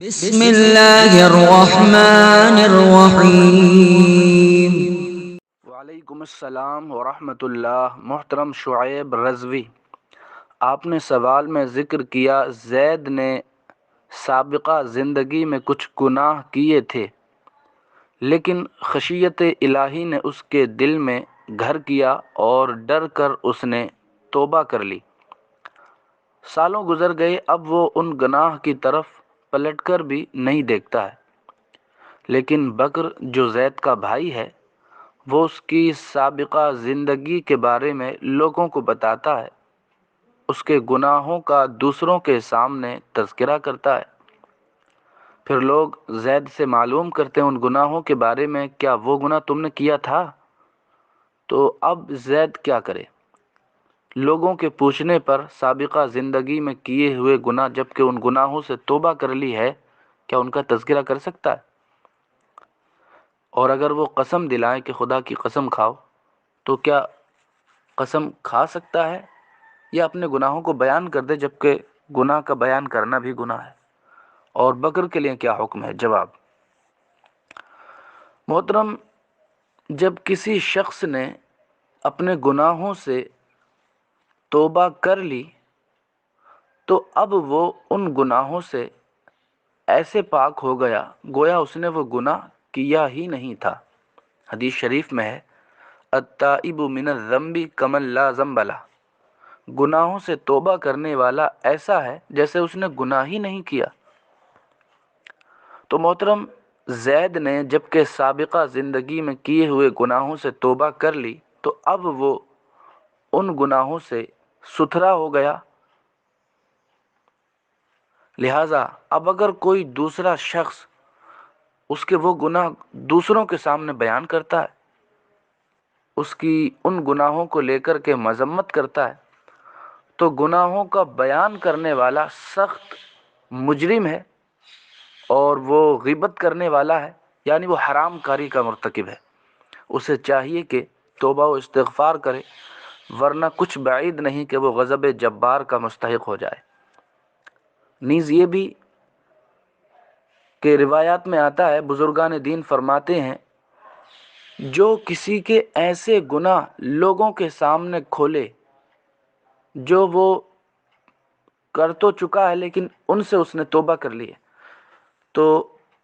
بسم اللہ الرحمن الرحیم۔ وعلیکم السلام ورحمۃ اللہ۔ محترم شعیب رضوی، آپ نے سوال میں ذکر کیا زید نے سابقہ زندگی میں کچھ گناہ کیے تھے، لیکن خشیت الہی نے اس کے دل میں گھر کیا اور ڈر کر اس نے توبہ کر لی۔ سالوں گزر گئے، اب وہ ان گناہ کی طرف پلٹ کر بھی نہیں دیکھتا ہے، لیکن بکر جو زید کا بھائی ہے وہ اس کی سابقہ زندگی کے بارے میں لوگوں کو بتاتا ہے، اس کے گناہوں کا دوسروں کے سامنے تذکرہ کرتا ہے۔ پھر لوگ زید سے معلوم کرتے ہیں ان گناہوں کے بارے میں، کیا وہ گناہ تم نے کیا تھا؟ تو اب زید کیا کرے؟ لوگوں کے پوچھنے پر سابقہ زندگی میں کیے ہوئے گناہ، جبکہ ان گناہوں سے توبہ کر لی ہے، کیا ان کا تذکرہ کر سکتا ہے؟ اور اگر وہ قسم دلائے کہ خدا کی قسم کھاؤ، تو کیا قسم کھا سکتا ہے یا اپنے گناہوں کو بیان کر دے، جبکہ گناہ کا بیان کرنا بھی گناہ ہے؟ اور بکر کے لیے کیا حکم ہے؟ جواب: محترم، جب کسی شخص نے اپنے گناہوں سے توبہ کر لی تو اب وہ ان گناہوں سے ایسے پاک ہو گیا گویا اس نے وہ گناہ کیا ہی نہیں تھا۔ حدیث شریف میں ہے، التائب من الذنب کمن لا ذنب لہ، گناہوں سے توبہ کرنے والا ایسا ہے جیسے اس نے گناہ ہی نہیں کیا۔ تو محترم، زید نے جبکہ سابقہ زندگی میں کیے ہوئے گناہوں سے توبہ کر لی تو اب وہ ان گناہوں سے ستھرا ہو گیا، لہٰذا اب اگر کوئی دوسرا شخص اس کے وہ گناہ دوسروں کے سامنے بیان کرتا ہے، اس کی ان گناہوں کو لے کر کے مذمت کرتا ہے، تو گناہوں کا بیان کرنے والا سخت مجرم ہے اور وہ غیبت کرنے والا ہے، یعنی وہ حرام کاری کا مرتکب ہے۔ اسے چاہیے کہ توبہ و استغفار کرے، ورنہ کچھ بعید نہیں کہ وہ غضب جبار کا مستحق ہو جائے۔ نیز یہ بھی کہ روایات میں آتا ہے، بزرگان دین فرماتے ہیں، جو کسی کے ایسے گناہ لوگوں کے سامنے کھولے جو وہ کر تو چکا ہے لیکن ان سے اس نے توبہ کر لی ہے، تو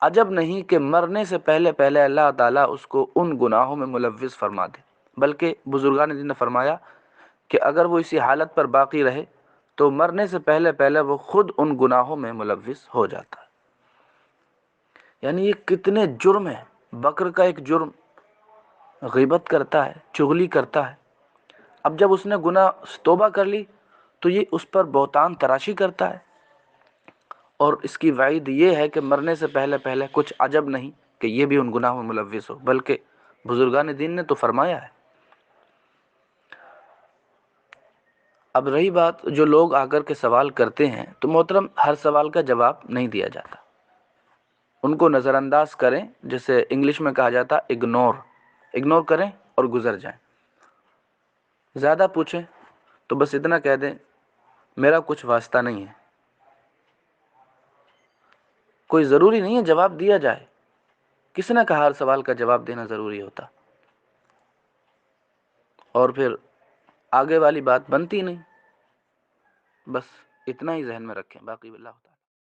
عجب نہیں کہ مرنے سے پہلے پہلے اللہ تعالیٰ اس کو ان گناہوں میں ملوث فرما دے۔ بلکہ بزرگان دین نے فرمایا کہ اگر وہ اسی حالت پر باقی رہے تو مرنے سے پہلے پہلے وہ خود ان گناہوں میں ملوث ہو جاتا ہے۔ یعنی یہ کتنے جرم ہیں۔ بکر کا ایک جرم غیبت کرتا ہے، چغلی کرتا ہے، اب جب اس نے گناہ توبہ کر لی تو یہ اس پر بہتان تراشی کرتا ہے، اور اس کی وعید یہ ہے کہ مرنے سے پہلے پہلے کچھ عجب نہیں کہ یہ بھی ان گناہوں میں ملوث ہو، بلکہ بزرگان دین نے تو فرمایا ہے۔ اب رہی بات جو لوگ آ کر کے سوال کرتے ہیں، تو محترم ہر سوال کا جواب نہیں دیا جاتا، ان کو نظر انداز کریں، جسے انگلش میں کہا جاتا اگنور کریں اور گزر جائیں۔ زیادہ پوچھیں تو بس اتنا کہہ دیں، میرا کچھ واسطہ نہیں ہے۔ کوئی ضروری نہیں ہے جواب دیا جائے، کس نے کہا ہر سوال کا جواب دینا ضروری ہوتا؟ اور پھر آگے والی بات بنتی نہیں۔ بس اتنا ہی ذہن میں رکھیں، باقی اللہ تعالیٰ۔